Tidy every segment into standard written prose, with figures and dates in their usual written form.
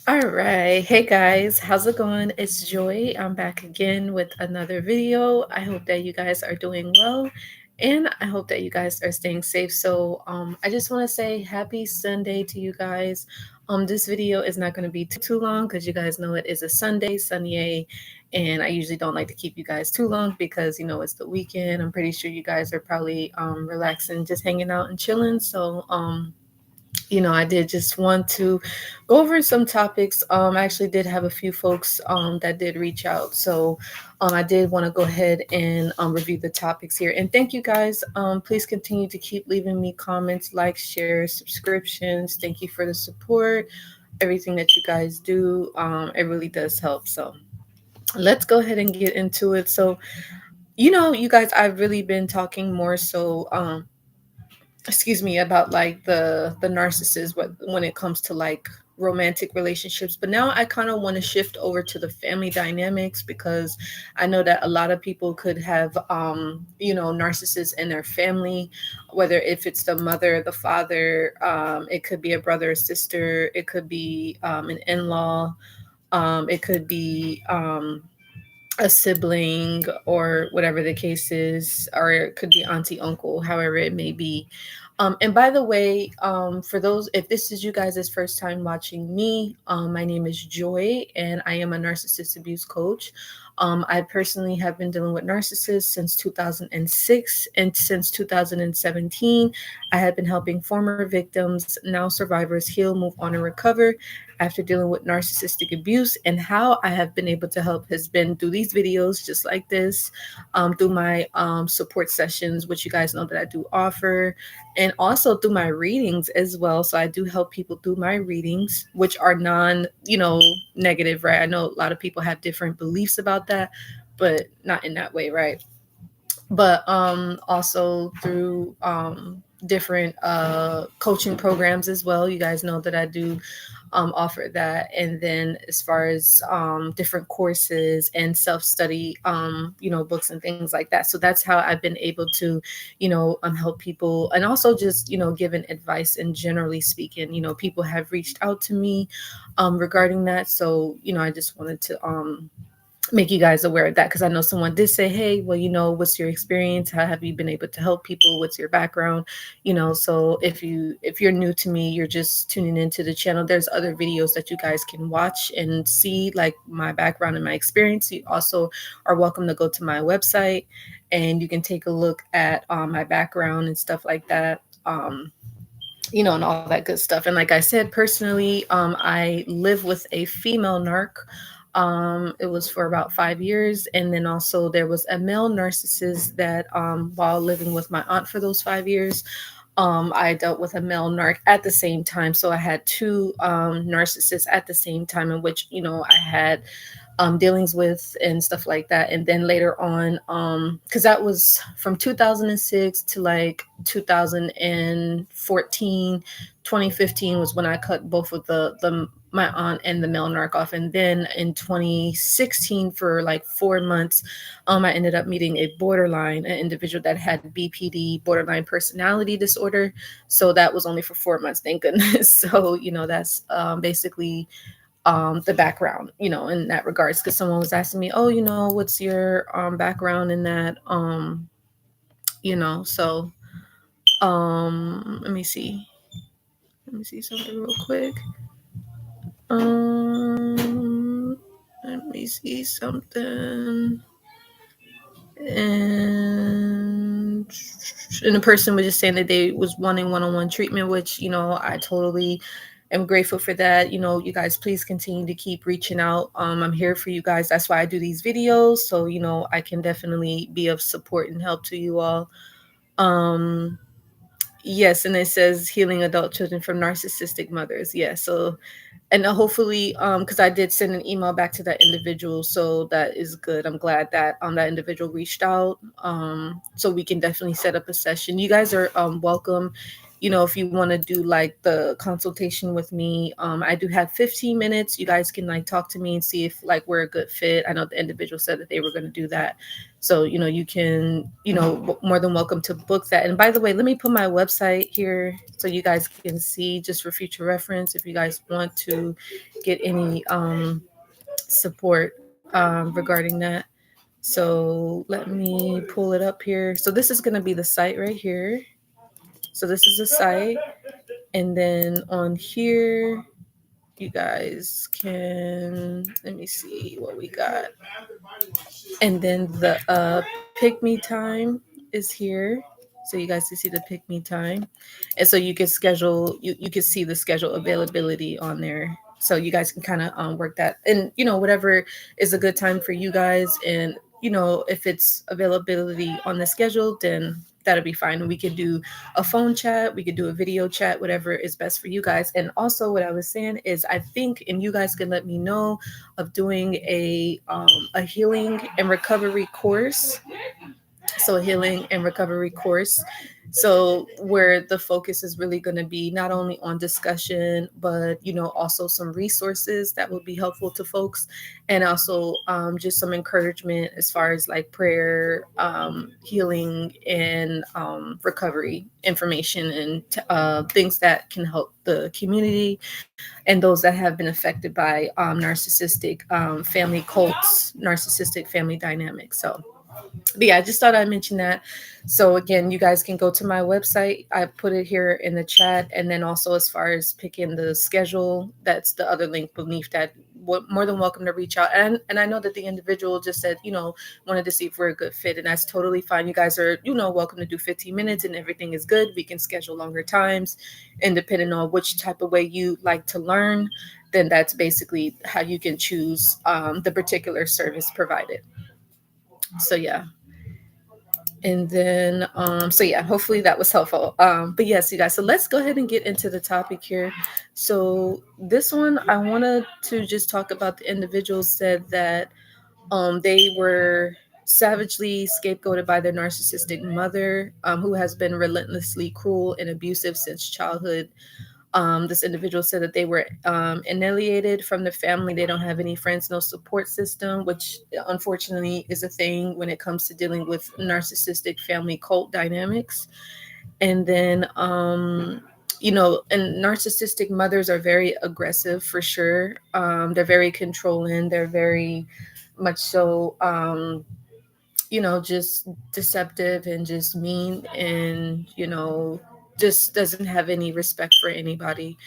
All right. Hey guys, how's it going? It's Joy. I'm back again with another video. I hope that you guys are doing well and I hope that you guys are staying safe. I just want to say happy Sunday to you guys. This video is not going to be too long because you guys know it is a Sunday, and I usually don't like to keep you guys too long because it's the weekend. I'm pretty sure you guys are probably relaxing, just hanging out and chilling. I did just want to go over some topics. I actually did have a few folks that did reach out. I did want to go ahead and review the topics here. And thank you guys. Please continue to keep leaving me comments, likes, shares, subscriptions. Thank you for the support, everything that you guys do. It really does help. So let's go ahead and get into it. You guys, I've really been talking more excuse me, about like the narcissist when it comes to like romantic relationships, but now I kind of want to shift over to the family dynamics because I know that a lot of people could have narcissists in their family, whether if it's the mother, the father, it could be a brother or sister, it could be an in-law, it could be a sibling or whatever the case is, or it could be auntie, uncle, however it may be. And by the way, for those, if this is you guys' first time watching me, my name is Joy and I am a narcissist abuse coach. I personally have been dealing with narcissists since 2006, and since 2017, I have been helping former victims, now survivors, heal, move on, and recover after dealing with narcissistic abuse. And how I have been able to help has been through these videos just like this, through my support sessions, which you guys know that I do offer, and also through my readings as well. So I do help people through my readings, which are negative, right? I know a lot of people have different beliefs about that, but not in that way, right? But also through different coaching programs as well. You guys know that I do offer that. And then as far as different courses and self-study books and things like that. So that's how I've been able to help people, and also just giving advice. And generally speaking, people have reached out to me regarding that. So I just wanted to make you guys aware of that, because I know someone did say, hey, well, what's your experience, how have you been able to help people, what's your background? So if you're new to me, you're just tuning into the channel, there's other videos that you guys can watch and see, like my background and my experience. You also are welcome to go to my website and you can take a look at my background and stuff like that, and all that good stuff. And like I said, personally, I live with a female narc. It was for about 5 years. And then also there was a male narcissist that, while living with my aunt for those 5 years, I dealt with a male narc at the same time. So I had two narcissists at the same time, in which, I had dealings with and stuff like that. And then later on, because that was from 2006 to like 2014, 2015 was when I cut both of the my aunt and the male narc off. And then in 2016, for like 4 months, I ended up meeting a borderline, an individual that had BPD, borderline personality disorder. So that was only for 4 months, thank goodness. So that's basically the background, in that regards, because someone was asking me, oh, what's your background in that, so let me see something real quick. Let me see something. And the person was just saying that they was wanting one-on-one treatment, which I totally am grateful for that. You guys, please continue to keep reaching out. I'm here for you guys. That's why I do these videos, so I can definitely be of support and help to you all. Yes, and it says healing adult children from narcissistic mothers. Yeah, so, and hopefully, because I did send an email back to that individual, so that is good. I'm glad that that individual reached out. So we can definitely set up a session. You guys are welcome, if you want to do like the consultation with me, I do have 15 minutes. You guys can like talk to me and see if like we're a good fit. I know the individual said that they were going to do that. So, you can, more than welcome to book that. And by the way, let me put my website here so you guys can see, just for future reference, if you guys want to get any support regarding that. So let me pull it up here. So this is going to be the site right here. So this is the site. And then on here, you guys can, let me see what we got. And then the pick me time is here. So you guys can see the pick me time. And so you can schedule, you can see the schedule availability on there. So you guys can kind of work that. And, whatever is a good time for you guys. And, if it's availability on the schedule, then that'll be fine. And we could do a phone chat, we could do a video chat, whatever is best for you guys. And also what I was saying is I think, and you guys can let me know, of doing a healing and recovery course. So a healing and recovery course. So where the focus is really going to be not only on discussion, but also some resources that would be helpful to folks, and also just some encouragement as far as like prayer, healing, and recovery information, and things that can help the community and those that have been affected by narcissistic family cults, narcissistic family dynamics. So but yeah, I just thought I'd mention that. So again, you guys can go to my website. I put it here in the chat. And then also, as far as picking the schedule, that's the other link beneath that. More than welcome to reach out. And I know that the individual just said, wanted to see if we're a good fit. And that's totally fine. You guys are, welcome to do 15 minutes and everything is good. We can schedule longer times. And depending on which type of way you like to learn, then that's basically how you can choose the particular service provided. So yeah. And then, so yeah, hopefully that was helpful. But yes, you guys, so let's go ahead and get into the topic here. So this one, I wanted to just talk about the individuals said that they were savagely scapegoated by their narcissistic mother, who has been relentlessly cruel and abusive since childhood. This individual said that they were annihilated from the family. They don't have any friends, no support system, which unfortunately is a thing when it comes to dealing with narcissistic family cult dynamics. And then, and narcissistic mothers are very aggressive for sure. They're very controlling. They're very much so, just deceptive and just mean, and, just doesn't have any respect for anybody.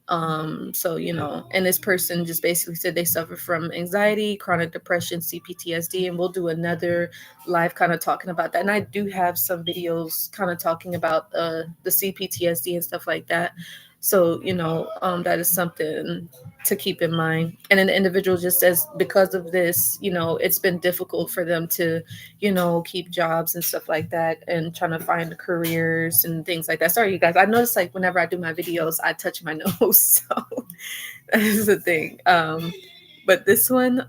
So, and this person just basically said they suffer from anxiety, chronic depression, CPTSD, and we'll do another live kind of talking about that. And I do have some videos kind of talking about the CPTSD and stuff like that. So, that is something to keep in mind. And then the individual just says because of this, it's been difficult for them to, keep jobs and stuff like that, and trying to find careers and things like that. Sorry, you guys. I notice like whenever I do my videos, I touch my nose. So that is the thing. But this one,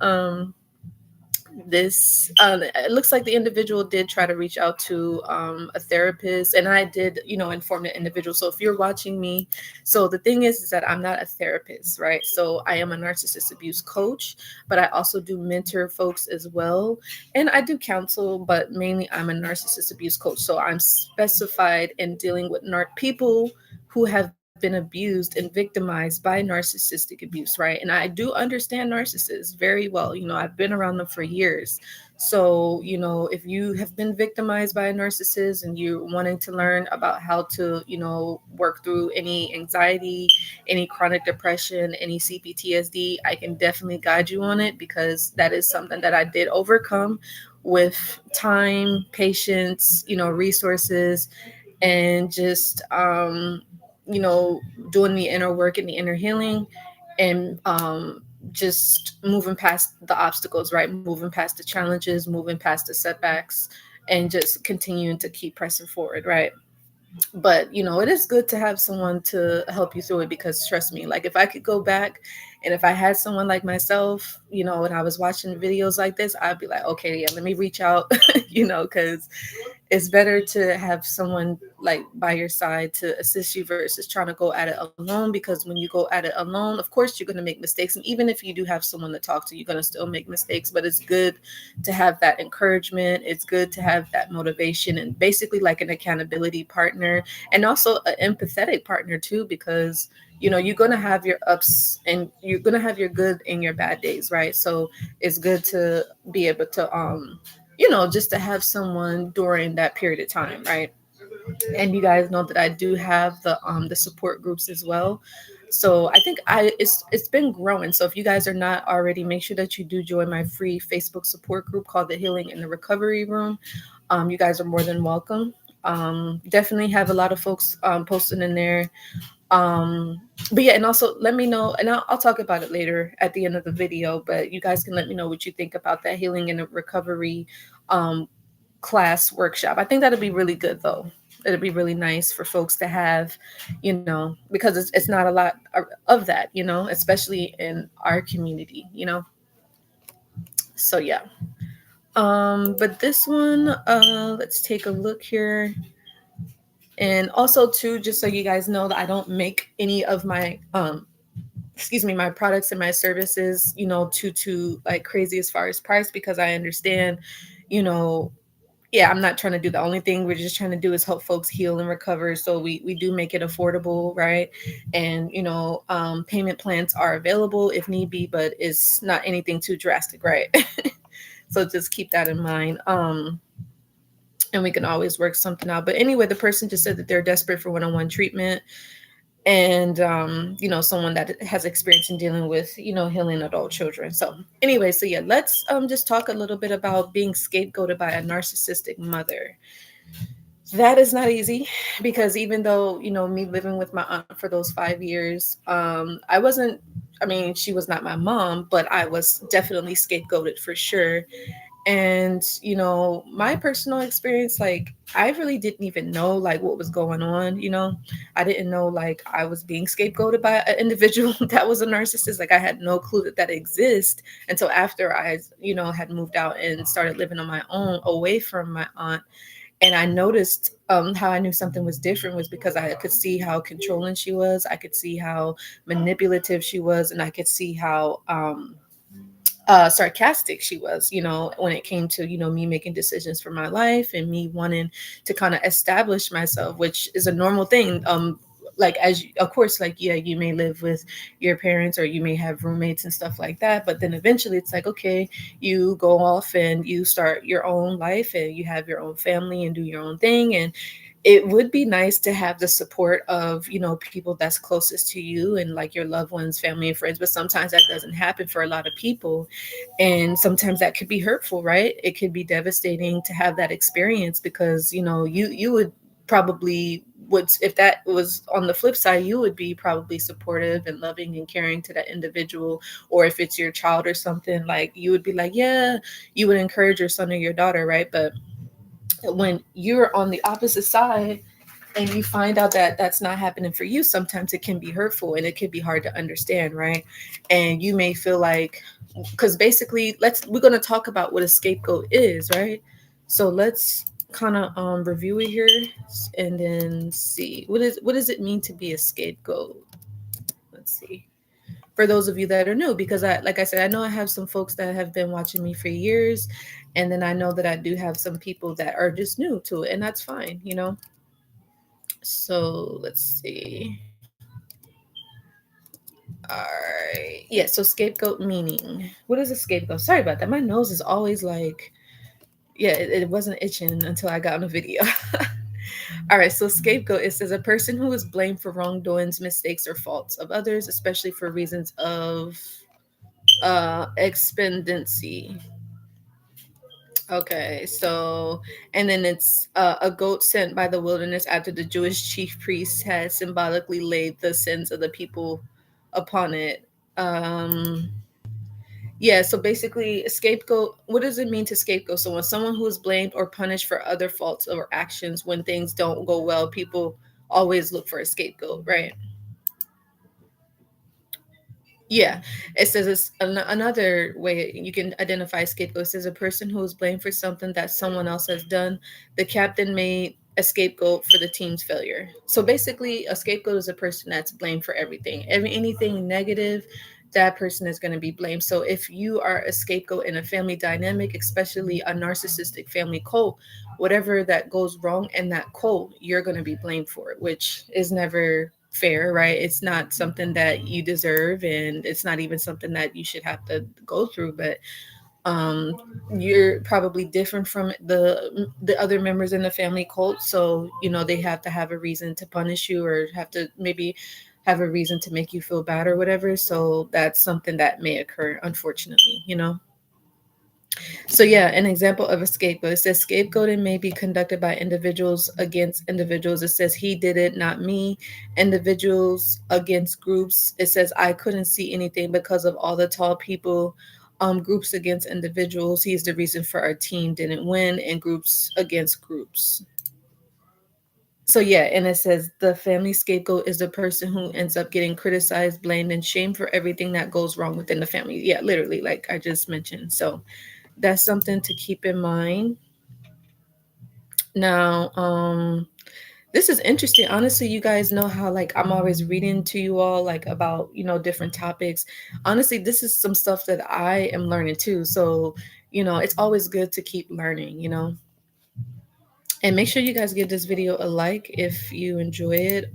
it looks like the individual did try to reach out to a therapist, and I did inform the individual. So if you're watching me, so the thing is that I'm not a therapist, right? So I am a narcissist abuse coach, but I also do mentor folks as well, and I do counsel, but mainly I'm a narcissist abuse coach. So I'm specified in dealing with people who have been abused and victimized by narcissistic abuse, right? And I do understand narcissists very well. I've been around them for years. So, if you have been victimized by a narcissist and you're wanting to learn about how to, work through any anxiety, any chronic depression, any CPTSD, I can definitely guide you on it, because that is something that I did overcome with time, patience, resources, and just doing the inner work and the inner healing, and just moving past the obstacles, right? Moving past the challenges, moving past the setbacks, and just continuing to keep pressing forward, right? But it is good to have someone to help you through it, because trust me, like if I could go back and if I had someone like myself, and I was watching videos like this, I'd be like, okay, yeah, let me reach out, because It's better to have someone like by your side to assist you versus trying to go at it alone, because when you go at it alone, of course you're going to make mistakes, and even if you do have someone to talk to, you're going to still make mistakes. But it's good to have that encouragement, it's good to have that motivation, and basically like an accountability partner, and also an empathetic partner too, because you're going to have your ups and you're going to have your good and your bad days, right? So it's good to be able to just to have someone during that period of time, right? And you guys know that I do have the support groups as well. So I think it's been growing. So if you guys are not already, make sure that you do join my free Facebook support group called the Healing and the Recovery Room. You guys are more than welcome. Definitely have a lot of folks posting in there. But yeah, and also let me know, and I'll talk about it later at the end of the video. But you guys can let me know what you think about that healing and recovery um, class workshop. I think that'd be really good, though. It'd be really nice for folks to have, because it's not a lot of that, especially in our community, So yeah. But this one, let's take a look here. And also too, just so you guys know that I don't make any of my my products and my services, too like crazy as far as price, because I understand, you know, yeah, I'm not trying to do the only thing we're just trying to do is help folks heal and recover. So we do make it affordable, right? And payment plans are available if need be, but it's not anything too drastic, right? So just keep that in mind. And we can always work something out. But anyway, the person just said that they're desperate for one-on-one treatment, and someone that has experience in dealing with healing adult children. So anyway, so yeah, let's just talk a little bit about being scapegoated by a narcissistic mother. That is not easy, because even though me living with my aunt for those 5 years, I wasn't, I mean, she was not my mom, but I was definitely scapegoated for sure. And my personal experience, like, I really didn't even know like what was going on. I didn't know like I was being scapegoated by an individual that was a narcissist. Like, I had no clue that that exists until after I had moved out and started living on my own away from my aunt. And I noticed how I knew something was different was because I could see how controlling she was, I could see how manipulative she was, and I could see how sarcastic she was, when it came to, me making decisions for my life and me wanting to kind of establish myself, which is a normal thing. Like, of course, like, yeah, you may live with your parents or you may have roommates and stuff like that. But then eventually it's like, okay, you go off and you start your own life and you have your own family and do your own thing. And it would be nice to have the support of people that's closest to you and like your loved ones, family and friends. But sometimes that doesn't happen for a lot of people, and sometimes that could be hurtful, right? It could be devastating to have that experience, because you would probably would, if that was on the flip side, you would be probably supportive and loving and caring to that individual. Or if it's your child or something, like, you would be like, yeah, you would encourage your son or your daughter, right? But when you're on the opposite side and you find out that that's not happening for you, sometimes it can be hurtful and it can be hard to understand, right? And you may feel like, because basically, we're going to talk about what a scapegoat is, right? So let's kind of review it here and then see what does it mean to be a scapegoat. Let's see, for those of you that are new, because like I said, I know I have some folks that have been watching me for years, and then I know that I do have some people that are just new to it, and that's fine. So let's see. All right. Yeah, so scapegoat meaning. What is a scapegoat? Sorry about that. My nose is always like, yeah, it wasn't itching until I got on a video. All right, so scapegoat, it says a person who is blamed for wrongdoings, mistakes, or faults of others, especially for reasons of expendency. Okay, so, and then it's a goat sent by the wilderness after the Jewish chief priest had symbolically laid the sins of the people upon it. Um, yeah, so basically, a scapegoat, what does it mean to scapegoat someone? Someone who is blamed or punished for other faults or actions. When things don't go well, people always look for a scapegoat, right? Yeah, it says another way you can identify scapegoats as a person who is blamed for something that someone else has done. The captain made a scapegoat for the team's failure. So basically, a scapegoat is a person that's blamed for everything. Anything negative, that person is going to be blamed. So if you are a scapegoat in a family dynamic, especially a narcissistic family cult, whatever that goes wrong in that cult, you're going to be blamed for it, which is never fair, right? It's not something that you deserve, and it's not even something that you should have to go through. But um, you're probably different from the other members in the family cult, so they have to have a reason to punish you, or have to maybe have a reason to make you feel bad or whatever. So that's something that may occur, unfortunately. So yeah, an example of a scapegoat. It says scapegoating may be conducted by individuals against individuals. It says he did it, not me. Individuals against groups. It says I couldn't see anything because of all the tall people. Groups against individuals. He's the reason for our team didn't win, and groups against groups. So yeah, and it says the family scapegoat is the person who ends up getting criticized, blamed, and shamed for everything that goes wrong within the family. Yeah, literally, like I just mentioned. So that's something to keep in mind. Now, this is interesting. Honestly, you guys know how like I'm always reading to you all like about, different topics. Honestly, this is some stuff that I am learning too. So, it's always good to keep learning. And make sure you guys give this video a like if you enjoy it.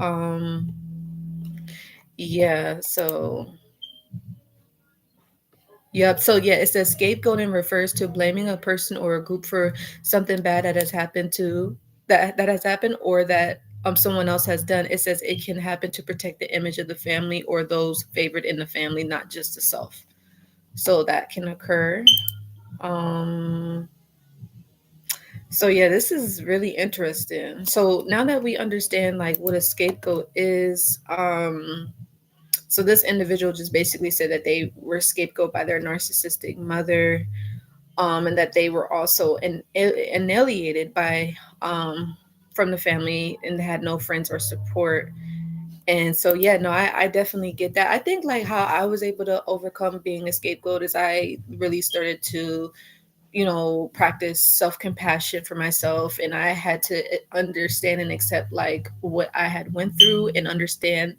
Yeah, so yep. So yeah, it says scapegoating refers to blaming a person or a group for something bad that has happened, or that someone else has done. It says it can happen to protect the image of the family or those favored in the family, not just the self. So that can occur. Um so yeah, this is really interesting. So now that we understand like what a scapegoat is, so this individual just basically said that they were scapegoat by their narcissistic mother, and that they were also annihilated by from the family and had no friends or support. And so yeah, no, I definitely get that. I think like how I was able to overcome being a scapegoat is I really started to practice self-compassion for myself, and I had to understand and accept like what I had went through, and understand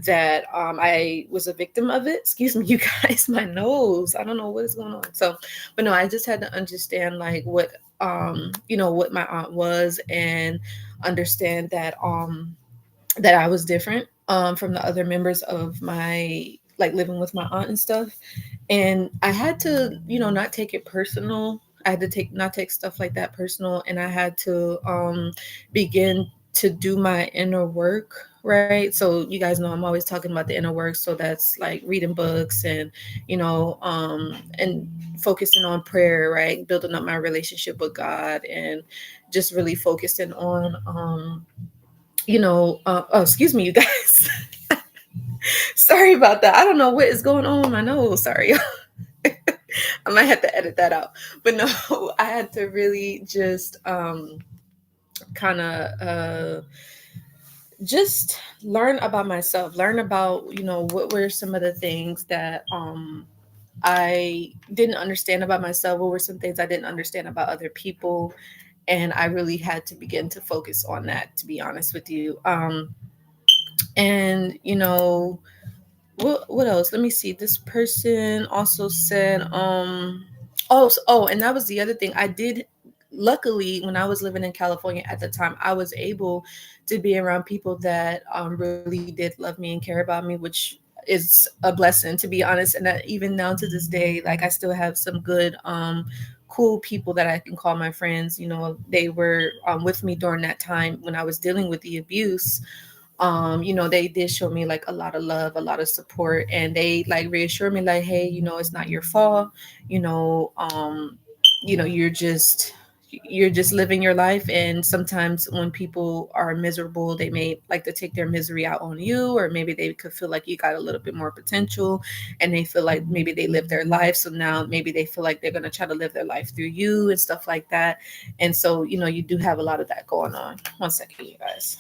that I was a victim of it. Excuse me, you guys, my nose, I don't know what is going on. So but no, I just had to understand like what my aunt was, and understand that I was different from the other members of my, like, living with my aunt and stuff. And I had to, not take it personal. I had to not take stuff like that personal, and I had to begin to do my inner work, right? So you guys know I'm always talking about the inner work. So that's like reading books, and focusing on prayer, right? Building up my relationship with God, and just really focusing on oh, excuse me, you guys. Sorry about that. I don't know what is going on with my nose. Sorry. I might have to edit that out. But no, I had to really just kind of just learn about myself, learn about, what were some of the things that I didn't understand about myself, what were some things I didn't understand about other people. And I really had to begin to focus on that, to be honest with you. And what else? Let me see. This person also said, and that was the other thing. I did, luckily, when I was living in California at the time, I was able to be around people that really did love me and care about me, which is a blessing, to be honest. And that even now to this day, like I still have some good cool people that I can call my friends. They were with me during that time when I was dealing with the abuse. They did show me like a lot of love, a lot of support, and they like reassured me like, hey, it's not your fault. you know um you're just living your life, and sometimes when people are miserable, they may like to take their misery out on you, or maybe they could feel like you got a little bit more potential, and they feel like maybe they live their life, so now maybe they feel like they're going to try to live their life through you and stuff like that. And so you do have a lot of that going on. One second, you guys.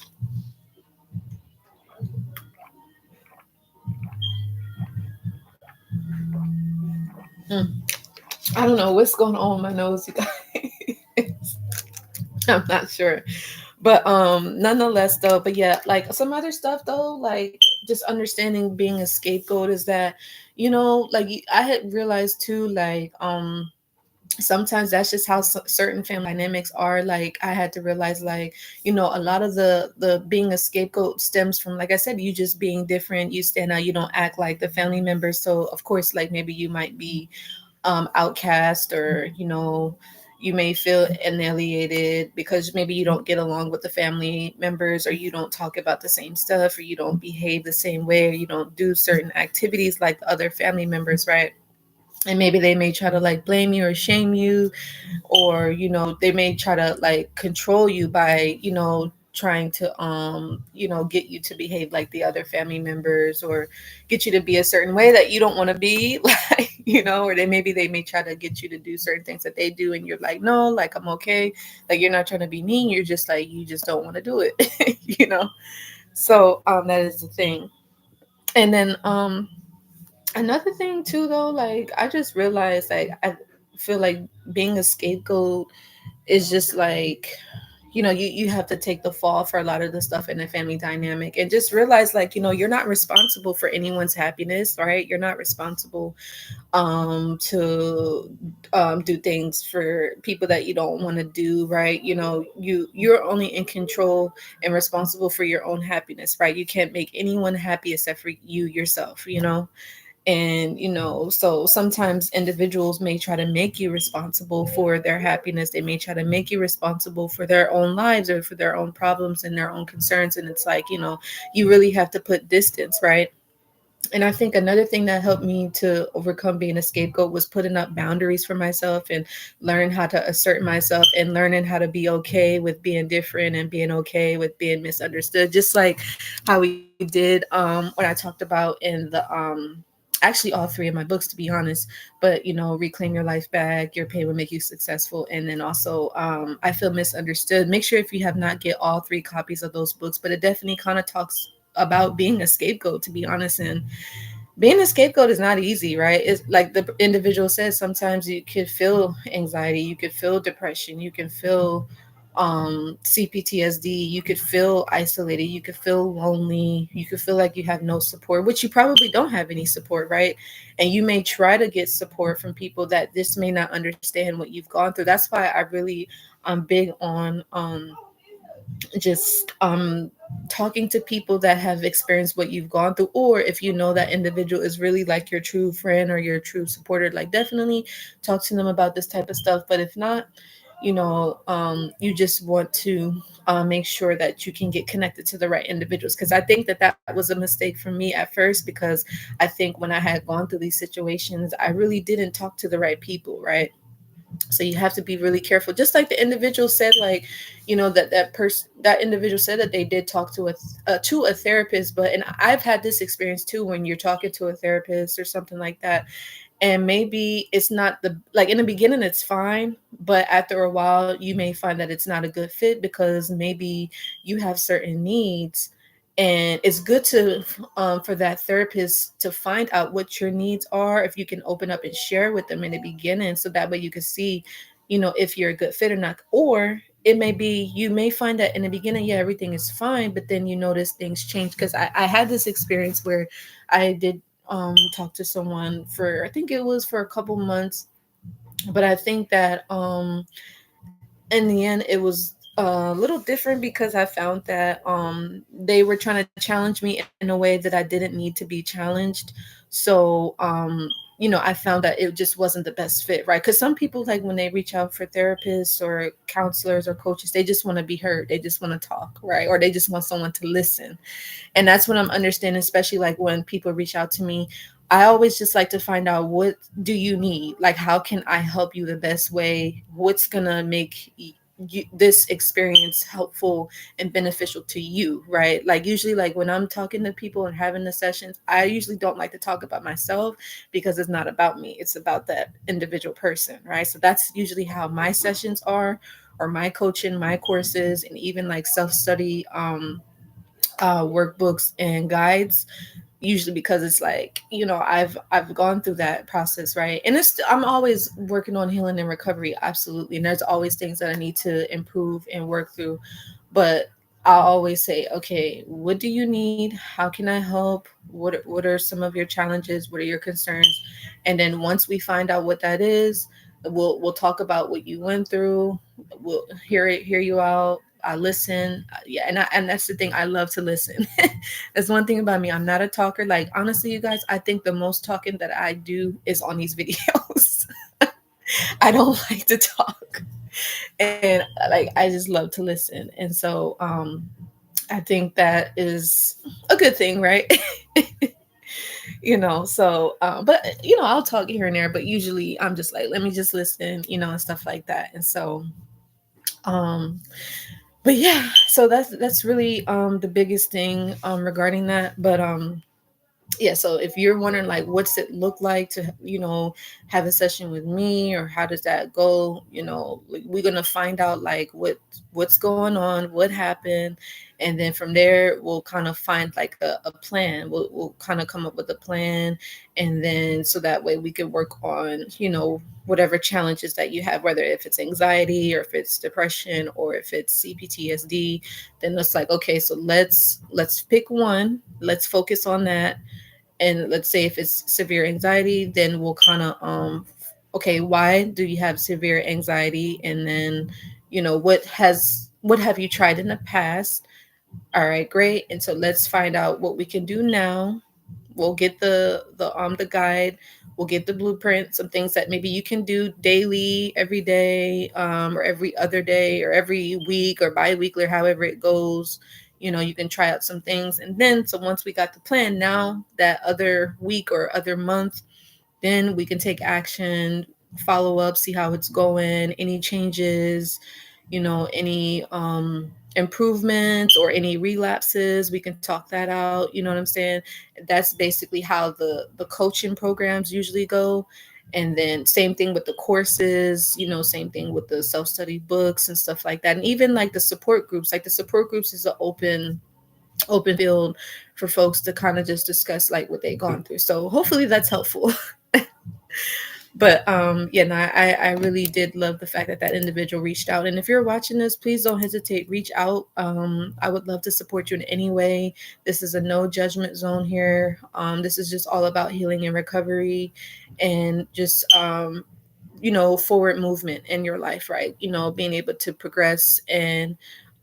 Mm. I don't know what's going on with my nose, you guys. I'm not sure. But nonetheless though, but yeah, like some other stuff though, like just understanding being a scapegoat is that, like I had realized too, like sometimes that's just how certain family dynamics are. Like I had to realize, like, a lot of the being a scapegoat stems from, like I said, you just being different, you stand out, you don't act like the family members. So of course, like maybe you might be outcast, or you may feel annihilated because maybe you don't get along with the family members, or you don't talk about the same stuff, or you don't behave the same way, or you don't do certain activities like the other family members, right? And maybe they may try to like blame you or shame you, or they may try to like control you by trying to get you to behave like the other family members, or get you to be a certain way that you don't want to be like, or they may try to get you to do certain things that they do, and you're like, no, like I'm okay, like you're not trying to be mean, you're just like, you just don't want to do it. So that is the thing. And then another thing too though, like I just realized, like I feel like being a scapegoat is just like, you have to take the fall for a lot of the stuff in the family dynamic, and just realize, like, you're not responsible for anyone's happiness, right? You're not responsible to do things for people that you don't want to do, right? You're only in control and responsible for your own happiness, right? You can't make anyone happy except for you yourself, and so sometimes individuals may try to make you responsible for their happiness, they may try to make you responsible for their own lives or for their own problems and their own concerns, and it's like, you really have to put distance, right? And I think another thing that helped me to overcome being a scapegoat was putting up boundaries for myself, and learn how to assert myself, and learning how to be okay with being different, and being okay with being misunderstood, just like how we did what I talked about in the actually all three of my books, to be honest. But reclaim your life back, your pain will make you successful, and then also I feel misunderstood. Make sure if you have not, get all three copies of those books, but it definitely kind of talks about being a scapegoat, to be honest. And being a scapegoat is not easy, right? It's like the individual says, sometimes you could feel anxiety, you could feel depression, you can feel CPTSD, you could feel isolated, you could feel lonely, you could feel like you have no support, which you probably don't have any support, right? And you may try to get support from people that this may not understand what you've gone through. That's why I really I'm big on just talking to people that have experienced what you've gone through, or if you know that individual is really like your true friend or your true supporter, like definitely talk to them about this type of stuff. But if not, you just want to make sure that you can get connected to the right individuals, because I think that that was a mistake for me at first, because I think when I had gone through these situations, I really didn't talk to the right people, right? So you have to be really careful, just like the individual said, like, that individual said that they did talk to a therapist. But and I've had this experience too, when you're talking to a therapist or something like that, and maybe it's not the, like, in the beginning it's fine, but after a while you may find that it's not a good fit, because maybe you have certain needs, and it's good to for that therapist to find out what your needs are, if you can open up and share with them in the beginning, so that way you can see, if you're a good fit or not. Or it may be, you may find that in the beginning, yeah, everything is fine, but then you notice things change. Because I had this experience where I did talk to someone for, I think it was for a couple months, but I think that in the end it was a little different, because I found that they were trying to challenge me in a way that I didn't need to be challenged. So I found that it just wasn't the best fit, right? Because some people, like, when they reach out for therapists or counselors or coaches, they just want to be heard, they just want to talk, right? Or they just want someone to listen. And that's what I'm understanding, especially like when people reach out to me. I always just like to find out, what do you need? Like, how can I help you the best way? What's gonna make this experience helpful and beneficial to you, right? Like, usually, like, when I'm talking to people and having the sessions, I usually don't like to talk about myself, because it's not about me, it's about that individual person, right? So that's usually how my sessions are, or my coaching, my courses, and even like self-study workbooks and guides. usually because it's like, I've gone through that process, right? And I'm always working on healing and recovery, absolutely, and there's always things that I need to improve and work through. But I'll always say, okay, what do you need? How can I help? What are some of your challenges? What are your concerns? And then once we find out what that is, we'll talk about what you went through. We'll hear you out. I listen. Yeah, and that's the thing. I love to listen. That's one thing about me. I'm not a talker. Like, honestly, you guys, I think the most talking that I do is on these videos. I don't like to talk, and like I just love to listen. And so I think that is a good thing, right? So but I'll talk here and there, but usually I'm just like, let me just listen, and stuff like that. And so um but yeah, so that's really the biggest thing regarding that. But yeah, so if you're wondering like what's it look like to have a session with me, or how does that go, like, we're gonna find out like what's going on, what happened, and then from there we'll kind of find like a plan. We'll kind of come up with a plan, and then so that way we can work on whatever challenges that you have, whether if it's anxiety or if it's depression or if it's CPTSD. Then it's like, okay, so let's pick one, let's focus on that. And let's say if it's severe anxiety, then we'll kind of okay, why do you have severe anxiety? And then what have you tried in the past? All right, great. And so let's find out what we can do now. We'll get the guide, we'll get the blueprint, some things that maybe you can do daily, every day, or every other day, or every week, or bi-weekly, or however it goes. You can try out some things. And then so once we got the plan, now that other week or other month, then we can take action, follow up, see how it's going, any changes, any improvements or any relapses. We can talk that out. You know what I'm saying? That's basically how the coaching programs usually go. And then same thing with the courses, same thing with the self-study books and stuff like that. And even like the support groups, like the support groups is an open field for folks to kind of just discuss like what they've gone through. So hopefully that's helpful. But yeah, no, I really did love the fact that that individual reached out. And if you're watching this, please don't hesitate, reach out. I would love to support you in any way. This is a no judgment zone here. This is just all about healing and recovery, and just forward movement in your life, right? Being able to progress, and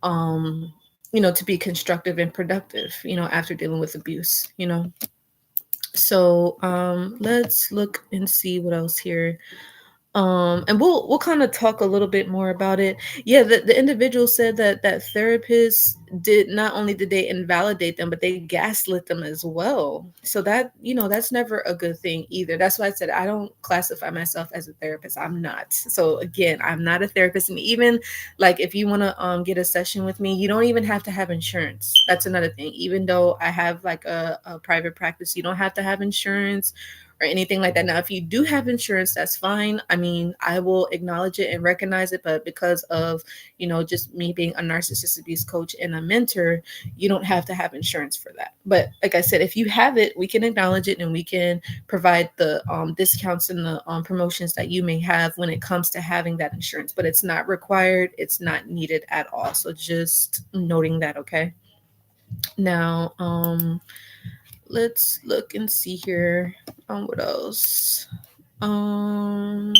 to be constructive and productive, after dealing with abuse. So let's look and see what else here. And we'll kind of talk a little bit more about it. Yeah, the individual said that therapist did, not only did they invalidate them, but they gaslit them as well. So that, that's never a good thing either. That's why I said I don't classify myself as a therapist. I'm not. So again, I'm not a therapist. And even like if you want to get a session with me, you don't even have to have insurance. That's another thing. Even though I have like a private practice, you don't have to have insurance or anything like that. Now, if you do have insurance, that's fine. I mean, I will acknowledge it and recognize it, but because of, just me being a narcissist abuse coach and a mentor, you don't have to have insurance for that. But like I said, if you have it, we can acknowledge it, and we can provide the discounts and the promotions that you may have when it comes to having that insurance. But it's not required, it's not needed at all. So just noting that, okay? Now, let's look and see here. What else? Um,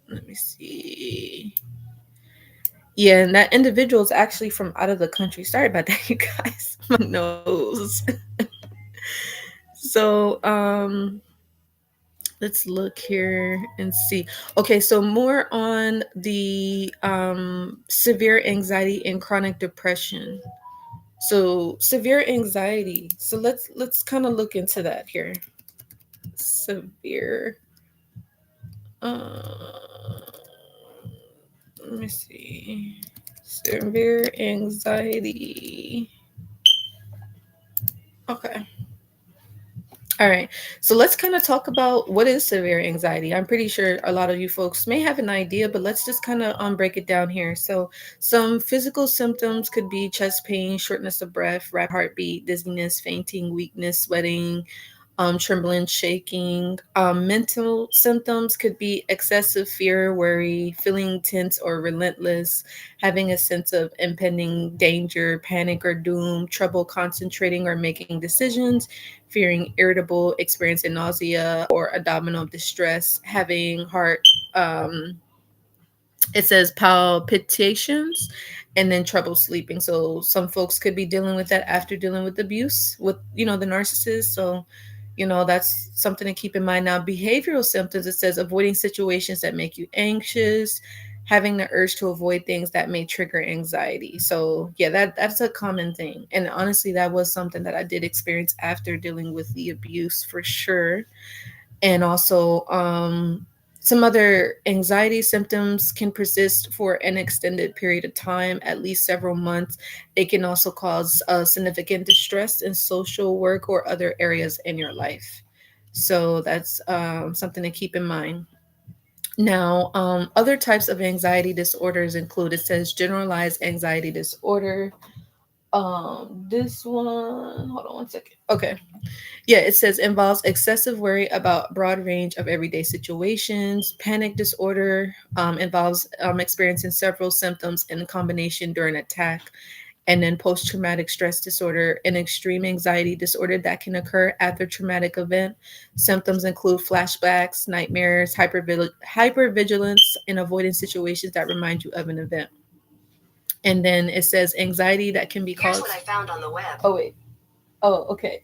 Let me see. Yeah, and that individual is actually from out of the country. Sorry about that, you guys. My nose. So, let's look here and see. Okay, so more on the severe anxiety and chronic depression. So severe anxiety. So let's kind of look into that here. Severe. Let me see. Severe anxiety. Okay. All right. So let's kind of talk about what is severe anxiety. I'm pretty sure a lot of you folks may have an idea, but let's just kind of break it down here. So some physical symptoms could be chest pain, shortness of breath, rapid heartbeat, dizziness, fainting, weakness, sweating, trembling, shaking. Mental symptoms could be excessive fear, worry, feeling tense or relentless, having a sense of impending danger, panic or doom, trouble concentrating or making decisions, fearing irritable, experiencing nausea or abdominal distress, having heart. Um, it says palpitations and then trouble sleeping. So some folks could be dealing with that after dealing with abuse with the narcissist. So that's something to keep in mind. Now behavioral symptoms, it says avoiding situations that make you anxious, having the urge to avoid things that may trigger anxiety. So yeah, that's a common thing, and honestly that was something that I did experience after dealing with the abuse for sure. And also some other anxiety symptoms can persist for an extended period of time, at least several months. It can also cause significant distress in social work or other areas in your life. So that's something to keep in mind. Now, other types of anxiety disorders include, it says generalized anxiety disorder. This one, hold on one second. Okay. Yeah, it says involves excessive worry about broad range of everyday situations. Panic disorder involves experiencing several symptoms in combination during attack. And then post traumatic stress disorder, an extreme anxiety disorder that can occur after traumatic event. Symptoms include flashbacks, nightmares, hypervigilance, and avoiding situations that remind you of an event. And then it says anxiety that can be caused. Here's what I found on the web. Oh, wait. Oh, okay.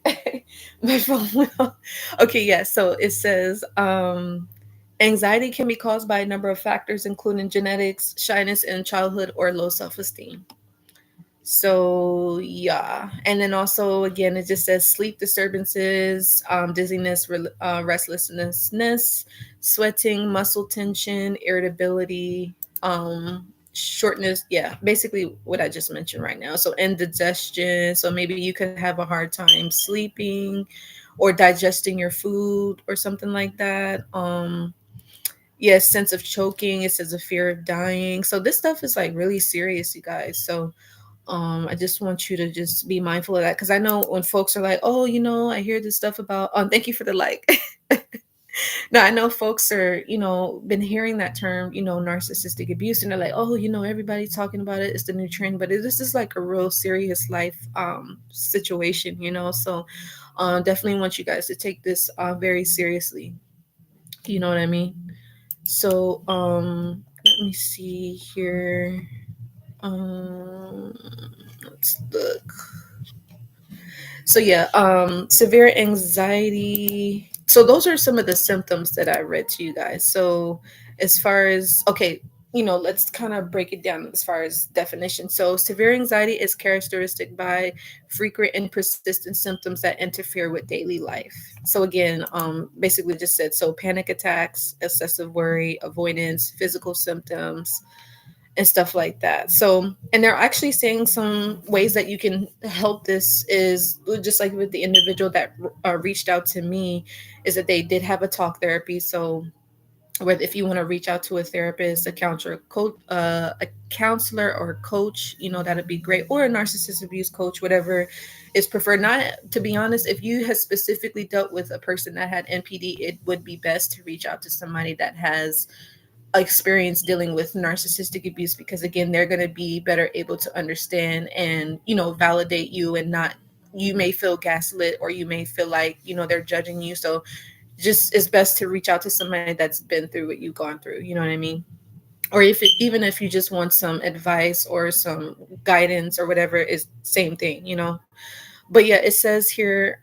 My phone went off. Okay, yeah. So it says anxiety can be caused by a number of factors, including genetics, shyness in childhood, or low self esteem. So yeah, and then also again, it just says sleep disturbances, dizziness, restlessness, sweating, muscle tension, irritability, shortness. Yeah, basically what I just mentioned right now. So indigestion. So maybe you could have a hard time sleeping, or digesting your food, or something like that. Yes, sense of choking. It says a fear of dying. So this stuff is like really serious, you guys. So I just want you to just be mindful of that, because I know when folks are like, oh, I hear this stuff about, thank you for the like. No, I know folks are, been hearing that term, narcissistic abuse, and they're like, oh, everybody's talking about it, it's the new trend, but this is like a real serious life situation, so definitely want you guys to take this very seriously. You know what I mean? So let me see here. um let's look. So yeah, severe anxiety. So those are some of the symptoms that I read to you guys. So as far as, okay, let's kind of break it down as far as definition. So severe anxiety is characteristic by frequent and persistent symptoms that interfere with daily life. So again, basically just said, so panic attacks, excessive worry, avoidance, physical symptoms, and stuff like that. So, and they're actually saying some ways that you can help. This is just like with the individual that reached out to me, is that they did have a talk therapy. So, whether if you want to reach out to a therapist, a counselor or coach, that'd be great, or a narcissist abuse coach, whatever is preferred. Not, to be honest, if you have specifically dealt with a person that had NPD, it would be best to reach out to somebody that has experience dealing with narcissistic abuse, because again, they're going to be better able to understand and validate you, and not, you may feel gaslit, or you may feel like they're judging you. So just, it's best to reach out to somebody that's been through what you've gone through, you know what I mean? Or even if you just want some advice or some guidance or whatever, is same thing, but yeah, it says here,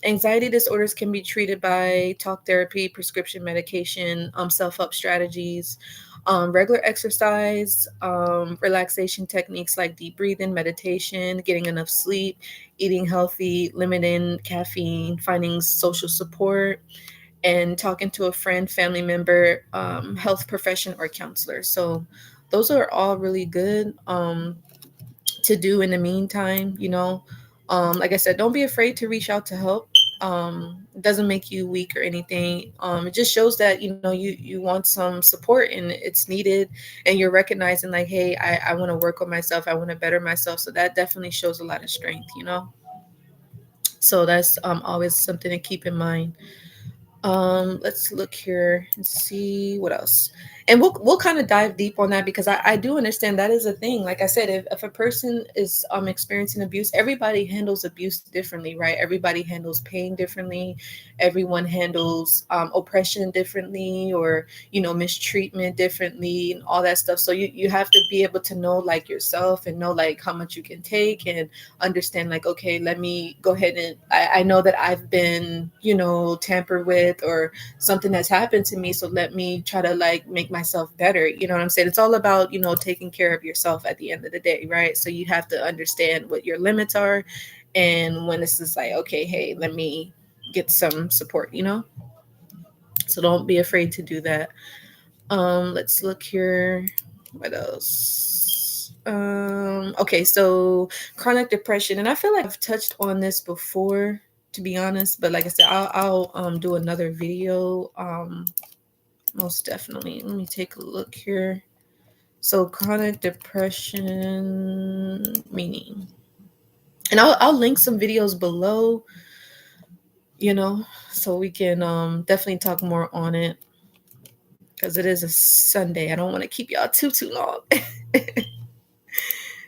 anxiety disorders can be treated by talk therapy, prescription medication, self-help strategies, regular exercise, relaxation techniques like deep breathing, meditation, getting enough sleep, eating healthy, limiting caffeine, finding social support, and talking to a friend, family member, health profession, or counselor. So those are all really good. To do in the meantime. Like I said, don't be afraid to reach out to help. It doesn't make you weak or anything. It just shows that you want some support and it's needed, and you're recognizing like, hey, I want to work on myself, I want to better myself. So that definitely shows a lot of strength. So that's always something to keep in mind. Let's look here and see what else. And we'll kind of dive deep on that, because I do understand that is a thing. Like I said, if a person is experiencing abuse, everybody handles abuse differently, right? Everybody handles pain differently. Everyone handles oppression differently, or mistreatment differently, and all that stuff. So you have to be able to know like yourself, and know like how much you can take, and understand like, okay, let me go ahead and I know that I've been tampered with, or something has happened to me, so let me try to like make myself better. You know what I'm saying? It's all about taking care of yourself at the end of the day, right? So you have to understand what your limits are, and when it's just like, okay, hey, let me get some support. So don't be afraid to do that. Let's look here. What else? Okay, so chronic depression, and I feel like I've touched on this before, to be honest. But like I said, I'll do another video. Most definitely. Let me take a look here. So chronic depression meaning, and I'll link some videos below. So we can definitely talk more on it, because it is a Sunday. I don't want to keep y'all too long.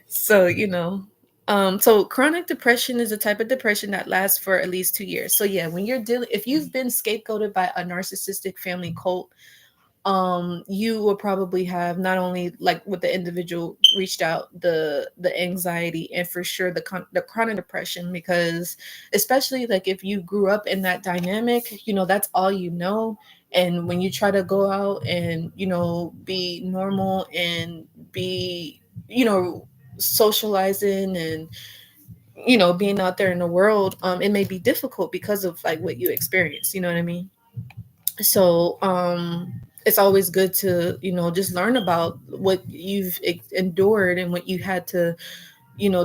So, so chronic depression is a type of depression that lasts for at least 2 years. So yeah, when you're dealing, if you've been scapegoated by a narcissistic family cult, you will probably have, not only like with the individual reached out, the anxiety, and for sure the chronic depression, because especially like if you grew up in that dynamic, that's all you know. And when you try to go out and be normal and be you know socializing, and being out there in the world, it may be difficult because of like what you experience. You know what I mean? So it's always good to just learn about what you've endured and what you had to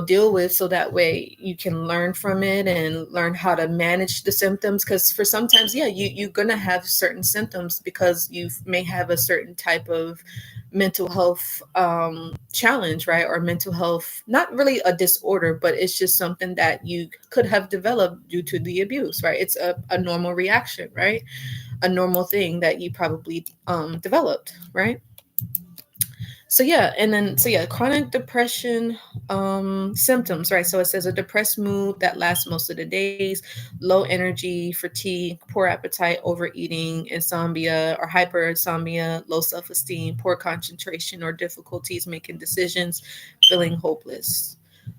deal with, so that way you can learn from it and learn how to manage the symptoms. Because for sometimes, yeah, you're gonna have certain symptoms because you may have a certain type of mental health challenge, right? Or mental health, not really a disorder, but it's just something that you could have developed due to the abuse, right? It's a normal reaction, right? A normal thing that you probably developed, right? So yeah, and then so yeah, chronic depression symptoms, right? So it says a depressed mood that lasts most of the days, low energy, fatigue, poor appetite, overeating, insomnia or hyperinsomnia, low self-esteem, poor concentration or difficulties making decisions, feeling hopeless.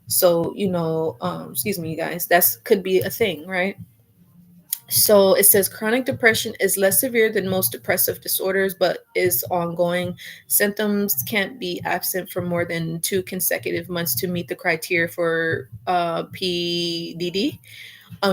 So excuse me, you guys, that's could be a thing, right? So it says chronic depression is less severe than most depressive disorders, but is ongoing. Symptoms can't be absent for more than 2 consecutive months to meet the criteria for PDD.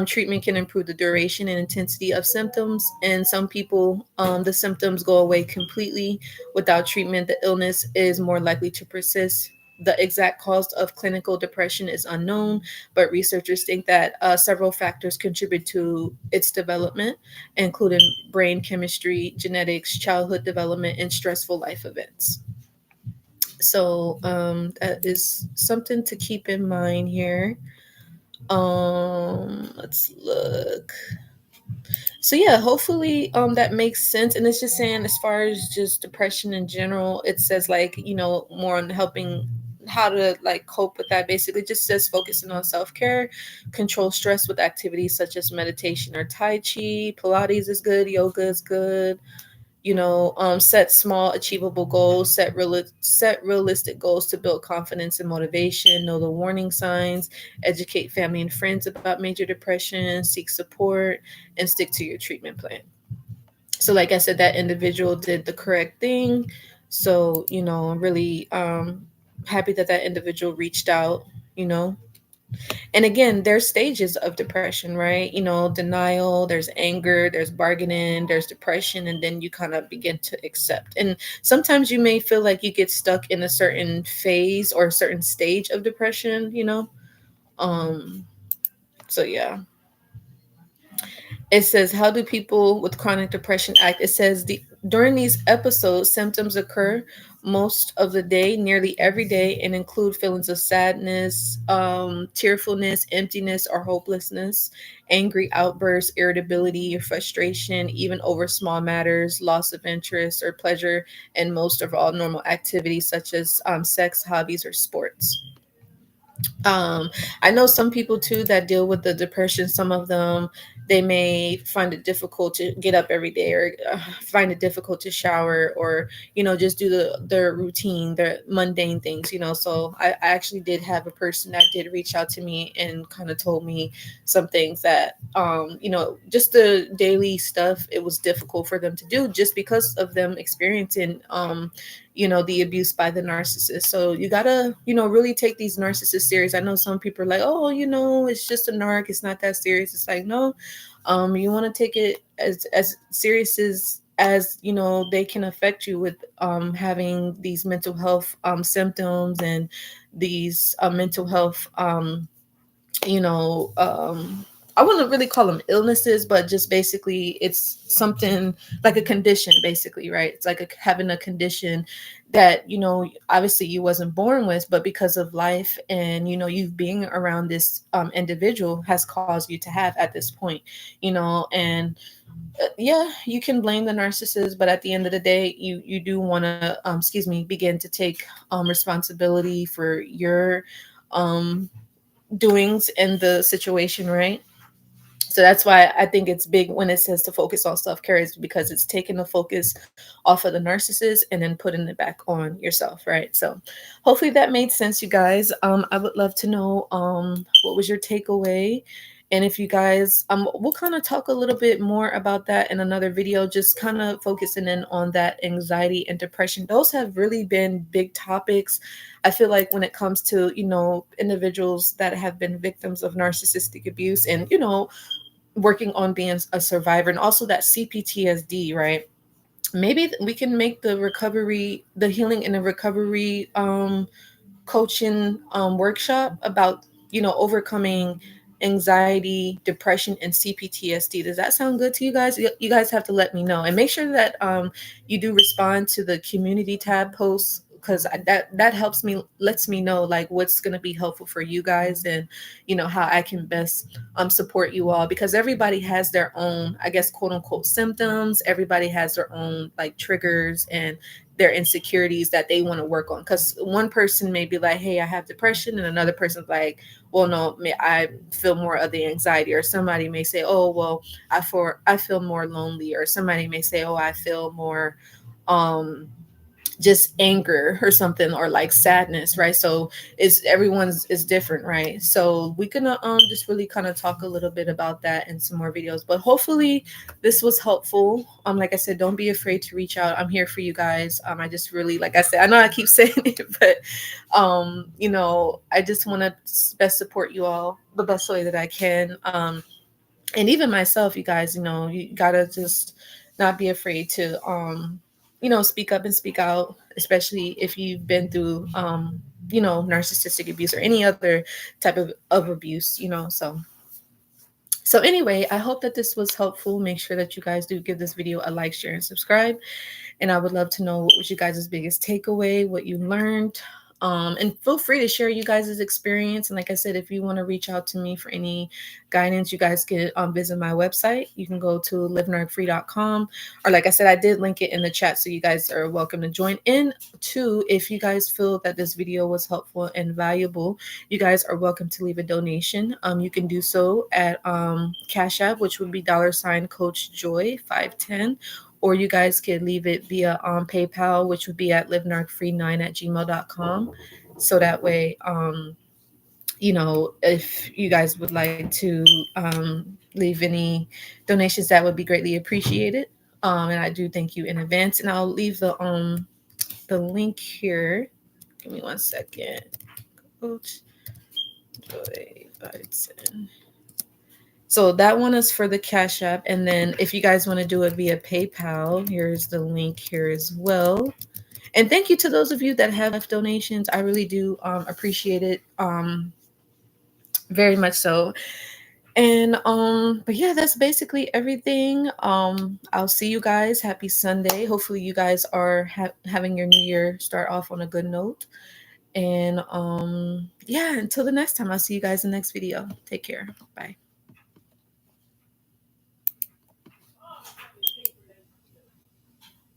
Treatment can improve the duration and intensity of symptoms. And some people, the symptoms go away completely. Without treatment, the illness is more likely to persist. The exact cause of clinical depression is unknown, but researchers think that several factors contribute to its development, including brain chemistry, genetics, childhood development, and stressful life events. So that is something to keep in mind here. Let's look. So yeah, hopefully that makes sense. And it's just saying, as far as just depression in general, it says like, more on helping how to like cope with that. Basically just says focusing on self-care, control stress with activities such as meditation or tai chi. Pilates is good, yoga is good. Set small achievable goals, set realistic goals to build confidence and motivation, know the warning signs, educate family and friends about major depression, seek support, and stick to your treatment plan. So like I said, that individual did the correct thing. So I'm really happy that that individual reached out. you know and again, there's stages of depression, right? Denial, there's anger, there's bargaining, there's depression, and then you kind of begin to accept. And sometimes you may feel like you get stuck in a certain phase or a certain stage of depression. um so yeah. It says, how do people with chronic depression act? It says, during these episodes, symptoms occur most of the day, nearly every day, and include feelings of sadness, tearfulness, emptiness, or hopelessness, angry outbursts, irritability, or frustration, even over small matters, loss of interest or pleasure, and most of all normal activities such as sex, hobbies, or sports. um I know some people too that deal with the depression. Some of them, they may find it difficult to get up every day, or find it difficult to shower, or just do their routine, their mundane things. So I actually did have a person that did reach out to me and kind of told me some things that just the daily stuff, it was difficult for them to do just because of them experiencing the abuse by the narcissist. So you gotta, really take these narcissists serious. I know some people are like, oh, it's just a narc, it's not that serious. It's like, no, you want to take it as serious as they can affect you with having these mental health symptoms, and these mental health you know, I wouldn't really call them illnesses, but just basically it's something like a condition, basically, right? It's like having a condition that, obviously you wasn't born with, but because of life and, you've being around this individual has caused you to have at this point, and yeah, you can blame the narcissist, but at the end of the day, you do want to, begin to take responsibility for your um doings in the situation, right? So that's why I think it's big when it says to focus on self care, is because it's taking the focus off of the narcissist and then putting it back on yourself, right? So hopefully that made sense, you guys. I would love to know what was your takeaway. And if you guys, we'll kind of talk a little bit more about that in another video, just kind of focusing in on that anxiety and depression. Those have really been big topics. I feel like when it comes to, individuals that have been victims of narcissistic abuse, and, working on being a survivor, and also that CPTSD, right? Maybe we can make the recovery, the healing and the recovery coaching workshop about, overcoming anxiety, depression, and CPTSD. Does that sound good to you guys? You guys have to let me know, and make sure that you do respond to the community tab posts, because that helps me, lets me know like what's going to be helpful for you guys, and how I can best support you all, because everybody has their own, I guess, quote unquote symptoms. Everybody has their own like triggers and their insecurities that they want to work on. Because one person may be like, hey, I have depression, and another person's like, well, no, I feel more of the anxiety. Or somebody may say, oh, well, I feel more lonely. Or somebody may say, oh, I feel more um just anger or something, or like sadness, right? So it's, everyone's is different, right? So we can just really kind of talk a little bit about that in some more videos. But hopefully this was helpful. Like I said, don't be afraid to reach out. I'm here for you guys. I just really, like I said, I know I keep saying it, but I just want to best support you all the best way that I can. And even myself, you guys, you gotta just not be afraid to speak up and speak out, especially if you've been through narcissistic abuse or any other type of abuse. So anyway, I hope that this was helpful. Make sure that you guys do give this video a like, share, and subscribe. And I would love to know what was you guys' biggest takeaway, what you learned. And feel free to share you guys' experience. And like I said, if you want to reach out to me for any guidance, you guys can visit my website. You can go to livenarcfree.com. Or like I said, I did link it in the chat, so you guys are welcome to join in too. If you guys feel that this video was helpful and valuable, you guys are welcome to leave a donation. You can do so at Cashapp, which would be $Coach Joy 510. Or you guys can leave it via PayPal, which would be at livenarcfree9@gmail.com. So that way, if you guys would like to leave any donations, that would be greatly appreciated. And I do thank you in advance. And I'll leave the link here. Give me 1 second. Coach Joy Biden. So that one is for the Cash App. And then if you guys want to do it via PayPal, here's the link here as well. And thank you to those of you that have left donations. I really do appreciate it very much so. And but yeah, that's basically everything. I'll see you guys. Happy Sunday. Hopefully you guys are having your new year start off on a good note. And yeah, until the next time, I'll see you guys in the next video. Take care. Bye.